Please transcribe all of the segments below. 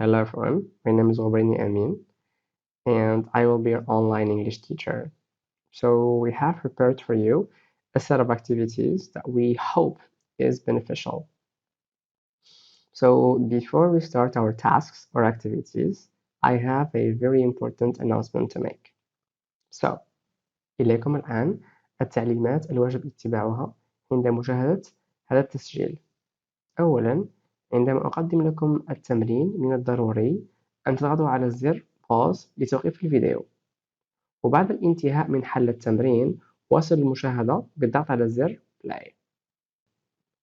Hello everyone, my name is Amin and I will be your online English teacher. So we have prepared for you a set of activities that we hope is beneficial. So before we start our tasks or activities, I have a very important announcement to make. So إليكم الآن التعليمات الواجب اتباعها عند مشاهدة هذا التسجيل. أولا، عندما أقدم لكم التمرين من الضروري أن تضغطوا على زر pause لتوقيف الفيديو، وبعد الانتهاء من حل التمرين واصل المشاهدة بالضغط على زر play.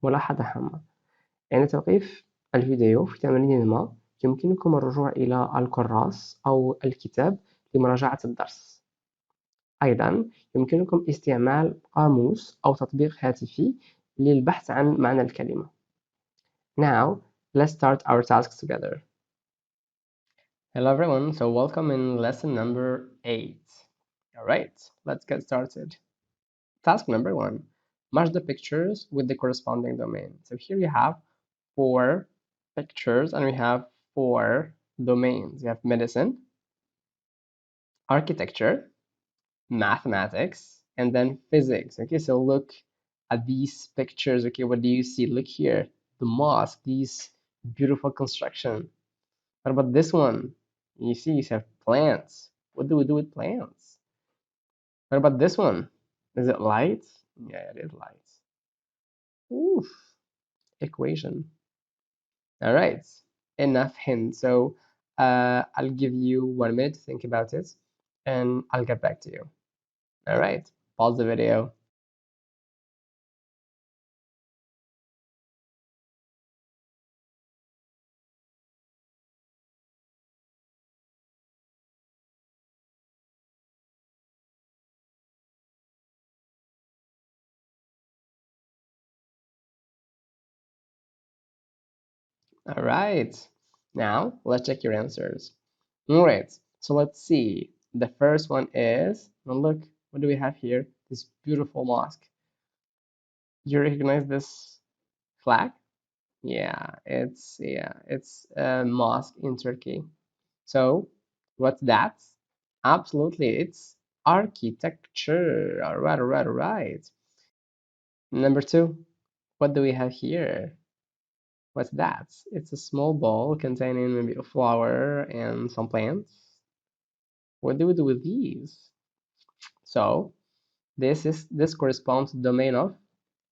ملاحظة هامة: عند توقيف الفيديو في تمرين ما يمكنكم الرجوع إلى الكراس أو الكتاب لمراجعة الدرس. أيضا يمكنكم استعمال قاموس أو تطبيق هاتفي للبحث عن معنى الكلمة. Now, let's start our tasks together. Hello everyone, so welcome in lesson number 8. Alright, let's get started. Task number 1, match the pictures with the corresponding domain. So here we have 4 pictures and we have 4 domains. We have medicine, architecture, mathematics, and then physics. Okay, so look at these pictures. Okay, what do you see? Look here, the mosque, these beautiful construction. What about this one? You see, you have plants. What do we do with plants? What about this one? Is it light? Yeah, it is light. Oof, equation. All right, enough hint. So I'll give you 1 minute to think about it, and I'll get back to you. All right, pause the video. All right, now let's check your answers. All right, so let's see. The first one is, well, look, what do we have here? This beautiful mosque. You recognize this flag? Yeah, it's a mosque in Turkey. So what's that? Absolutely, it's architecture. All right. Number 2, what do we have here? What's that? It's a small bowl containing maybe a flower and some plants. What do we do with these? So this corresponds to the domain of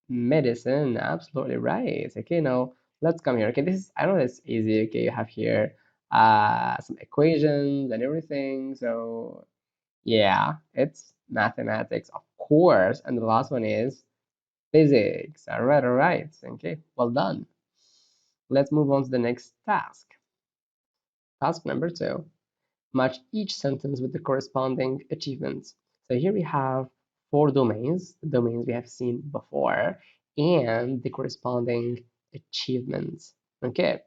medicine. Absolutely right. Okay, now let's come here. Okay, this is, I know it's easy. Okay, you have here some equations and everything. So yeah, it's mathematics, of course. And the last one is physics. All right. Okay, well done. Let's move on to the next task. Task number 2. Match each sentence with the corresponding achievements. So here we have 4 domains, the domains we have seen before, and the corresponding achievements. Okay,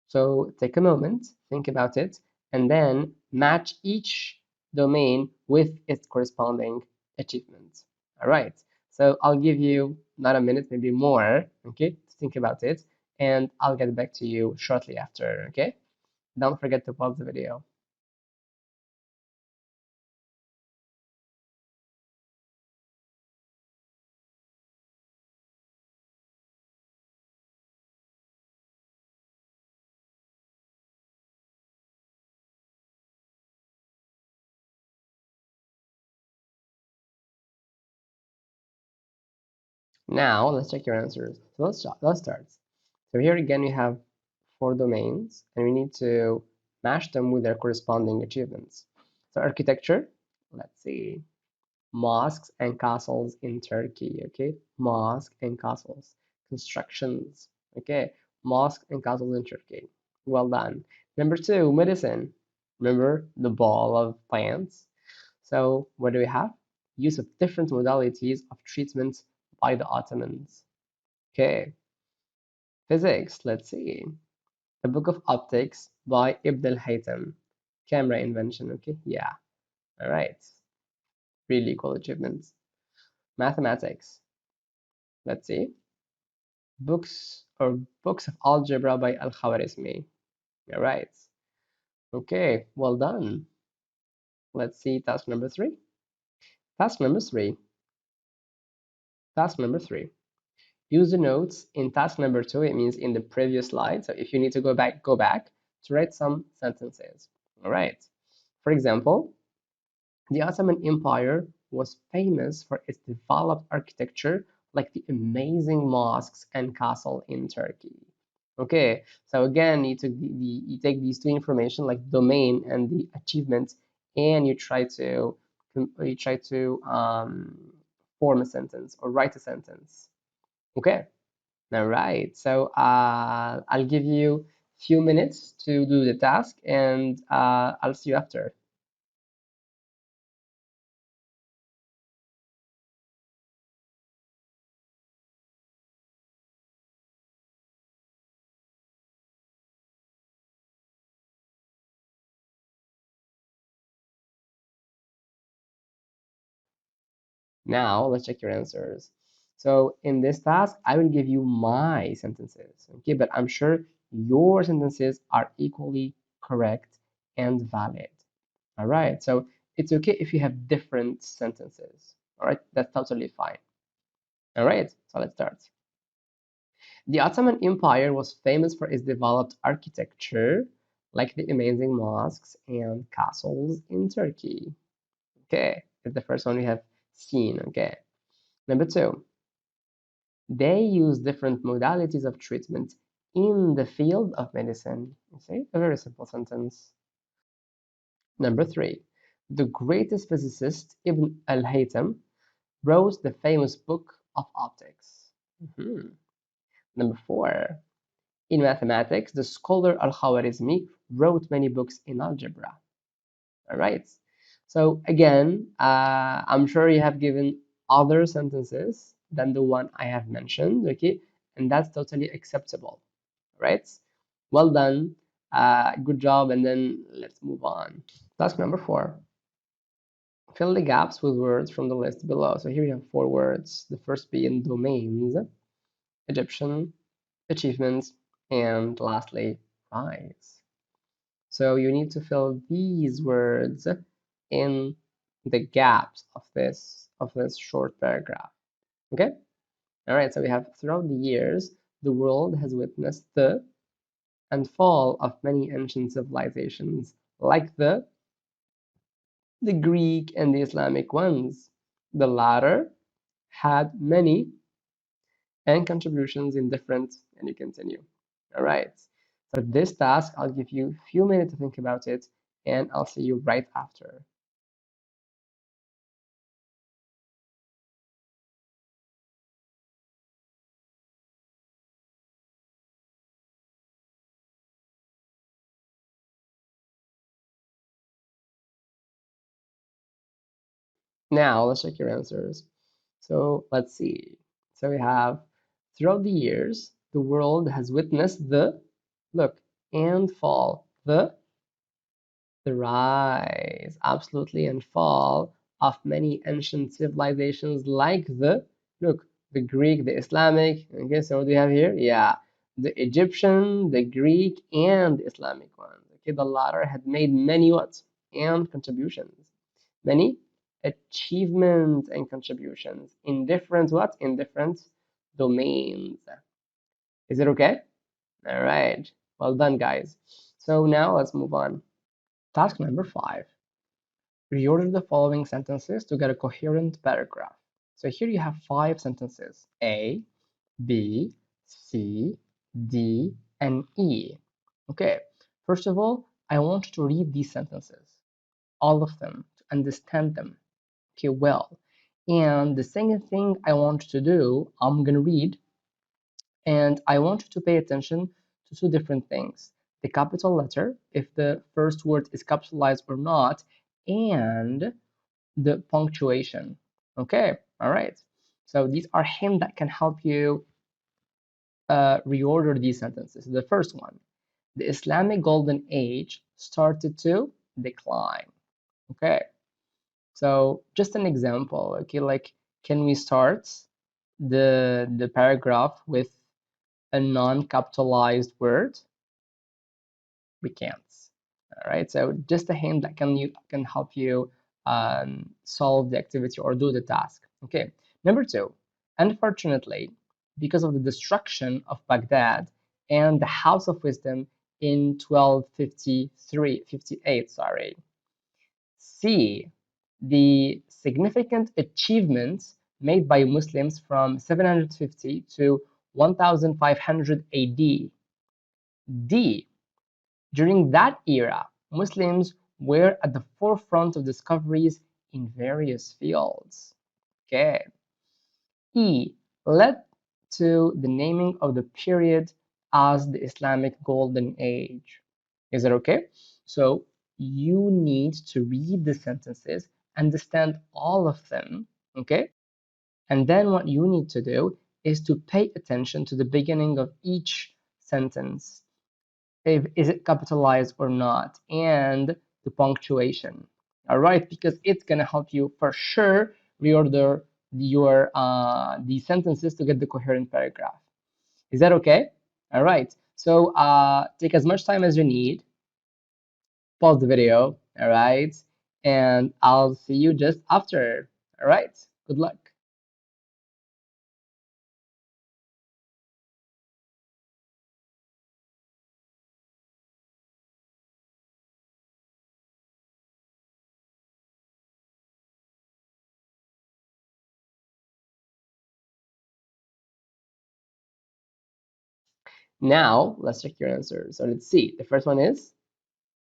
so take a moment, think about it, and then match each domain with its corresponding achievement. All right, so I'll give you not a minute, maybe more, okay, to think about it, and I'll get back to you shortly after, okay? Don't forget to pause the video. Now let's check your answers. So let's start. So here again we have 4 domains and we need to match them with their corresponding achievements. So architecture, let's see, mosques and castles in Turkey, okay? Mosque and castles. Constructions, okay? Mosque and castles in Turkey. Well done. Number 2, medicine. Remember the ball of plants? So what do we have? Use of different modalities of treatment by the Ottomans. Okay, physics, let's see. The Book of Optics by Ibn al-Haytham. Camera invention, okay? Yeah, all right. Really cool achievements. Mathematics, let's see. Books of algebra by al-Khwarizmi. All right. Okay, well done. Let's see task number three. Task number three. Task number three. Use the notes in task number two. It means in the previous slide. So if you need to go back to write some sentences. All right. For example, the Ottoman Empire was famous for its developed architecture, like the amazing mosques and castle in Turkey. Okay, so again, you take these two information, like domain and the achievement, and you try to form a sentence or write a sentence. Okay, all right. So I'll give you few minutes to do the task, and I'll see you after. Now let's check your answers. So in this task, I will give you my sentences, okay? But I'm sure your sentences are equally correct and valid. All right. So it's okay if you have different sentences. All right. That's totally fine. All right. So let's start. The Ottoman Empire was famous for its developed architecture, like the amazing mosques and castles in Turkey. Okay. That's the first one we have seen. Okay. Number two. They use different modalities of treatment in the field of medicine. You see, a very simple sentence. Number three, the greatest physicist, Ibn al-Haytham, wrote the famous book of optics. Mhm. Number four, in mathematics, the scholar al-Khwarizmi wrote many books in algebra. All right. So again, I'm sure you have given other sentences than the one I have mentioned, okay? And that's totally acceptable, right? Well done. Good job. And then let's move on. Task number four. Fill the gaps with words from the list below. So here you have four words. The first being domains, Egyptian, achievements, and lastly, rise. So you need to fill these words in the gaps of this short paragraph. Okay? All right, so we have throughout the years, the world has witnessed the and fall of many ancient civilizations, like the Greek and the Islamic ones. The latter had many and contributions in different, and you continue. All right. So this task, I'll give you a few minutes to think about it, and I'll see you right after. Now let's check your answers. So let's see. So we have throughout the years, the world has witnessed the look and fall, the rise, absolutely, and fall of many ancient civilizations like look, the Greek, the Islamic. Okay, so what do we have here? Yeah, the Egyptian, the Greek, and the Islamic ones. Okay, the latter had made many what? And contributions. Many achievements and contributions in different what? In different domains. Is it okay? All right. Well done, guys. So now let's move on. Task number five. Reorder the following sentences to get a coherent paragraph. So here you have five sentences: A, B, C, D, and E. Okay, first of all, I want you to read these sentences, all of them, to understand them, okay, well. And the second thing I want you to do, I'm going to read, and I want you to pay attention to two different things: the capital letter, if the first word is capitalized or not, and the punctuation. Okay, all right. So these are hints that can help you reorder these sentences. The first one, the Islamic Golden Age started to decline. Okay, so just an example. Okay, like can we start the paragraph with a non-capitalized word? We can't. All right, so just a hint that can help you solve the activity or do the task. Okay, number two, unfortunately, because of the destruction of Baghdad and the House of Wisdom in 1258, sorry. C, the significant achievements made by Muslims from 750 to 1500 AD. D, during that era, Muslims were at the forefront of discoveries in various fields. Okay. E, led to the naming of the period as the Islamic Golden Age. Is that okay? So you need to read the sentences, understand all of them, okay? And then what you need to do is to pay attention to the beginning of each sentence. If, is it capitalized or not, and the punctuation. All right, because it's gonna help you for sure reorder your the sentences to get the coherent paragraph. Is that okay? All right. So take as much time as you need. Pause the video. All right, and I'll see you just after. All right. Good luck. Now let's check your answers. So let's see. The first one is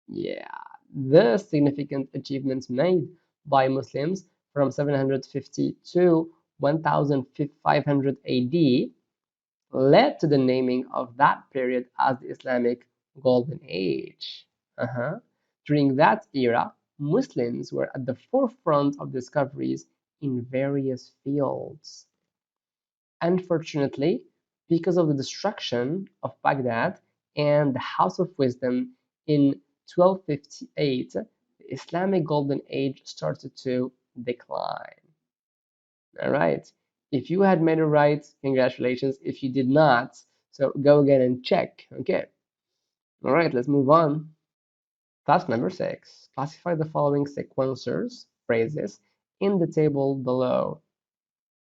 yeah, the significant achievements made by Muslims from 750 to 1500 AD led to the naming of that period as the Islamic Golden Age. During that era, Muslims were at the forefront of discoveries in various fields. Unfortunately, because of the destruction of Baghdad and the House of Wisdom in 1258, the Islamic Golden Age started to decline. All right. If you had made it right, congratulations. If you did not, so go again and check. Okay. All right, let's move on. Task number 6. Classify the following sequencers, phrases, in the table below.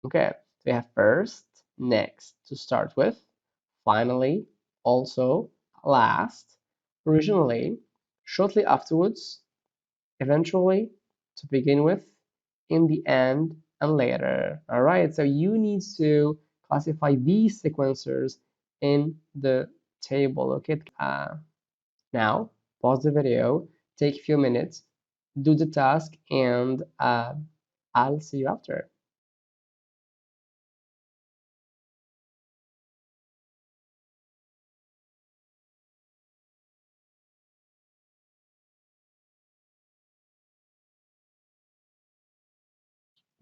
Okay, so we have first, next, to start with, finally, also, last, originally, shortly afterwards, eventually, to begin with, in the end, and later. All right, so you need to classify these sequencers in the table. Okay, now pause the video, take a few minutes, do the task, and I'll see you after.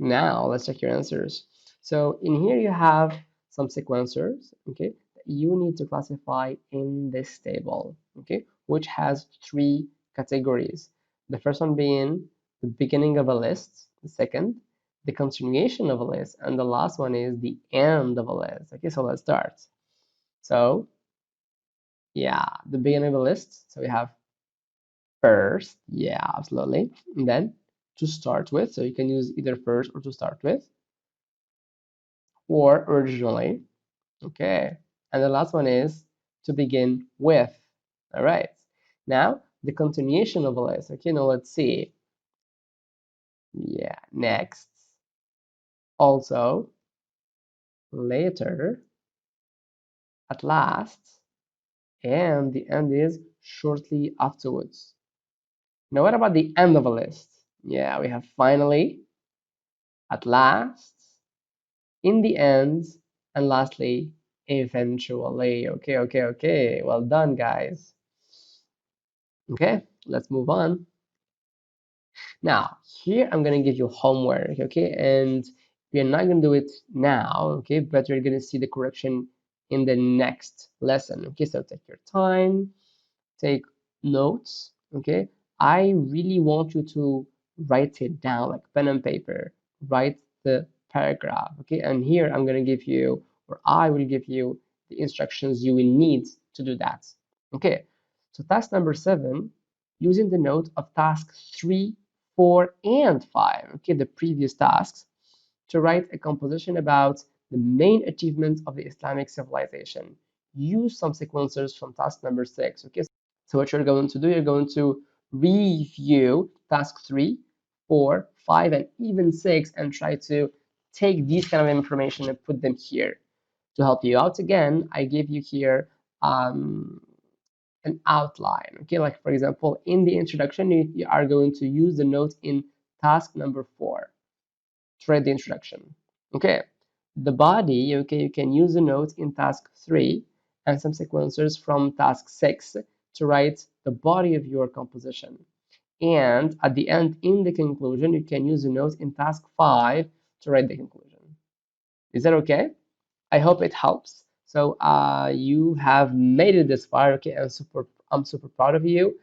Now let's check your answers. So in here you have some sequencers, okay, that you need to classify in this table, okay, which has 3 categories. The first one being the beginning of a list, the second, the continuation of a list, and the last one is the end of a list. Okay, so let's start. So yeah, the beginning of a list. So we have first, yeah, absolutely. And then to start with, so you can use either first or to start with, or originally. Okay. And the last one is to begin with. All right. Now, the continuation of a list. Okay, now let's see. Yeah, next. Also, later, at last, and the end is shortly afterwards. Now, what about the end of a list? Yeah, we have finally, at last, in the end, and lastly, eventually. Okay, okay, okay. Well done, guys. Okay, let's move on. Now, here I'm going to give you homework, okay? And we're not going to do it now, okay? But you're going to see the correction in the next lesson, okay? So take your time, take notes, okay? I really want you to write it down, like pen and paper. Write the paragraph, okay? And here I'm going to give you, or I will give you the instructions you will need to do that, okay? So task number 7, using the note of task 3, 4, and 5, okay, the previous tasks, to write a composition about the main achievements of the Islamic civilization. Use some sequencers from task number 6, okay? So what you're going to do, you're going to review task 3, 4, 5, and even 6 and try to take these kind of information and put them here. To help you out again, I give you here an outline. Okay, like for example, in the introduction, you are going to use the note in task number 4 to write the introduction. Okay, the body, okay, you can use the note in task 3 and some sequencers from task 6 to write the body of your composition. And at the end, in the conclusion, you can use the note in task 5 to write the conclusion. Is that okay? I hope it helps. So you have made it this far, okay? I'm super proud of you.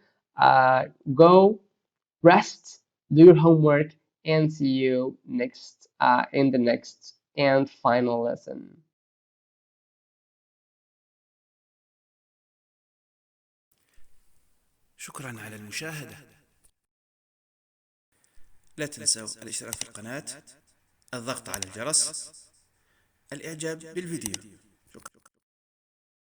Go rest, do your homework, and see you next in the next and final lesson. شكرا على المشاهدة. لا تنسوا الاشتراك في القناة، الضغط على الجرس، الإعجاب بالفيديو.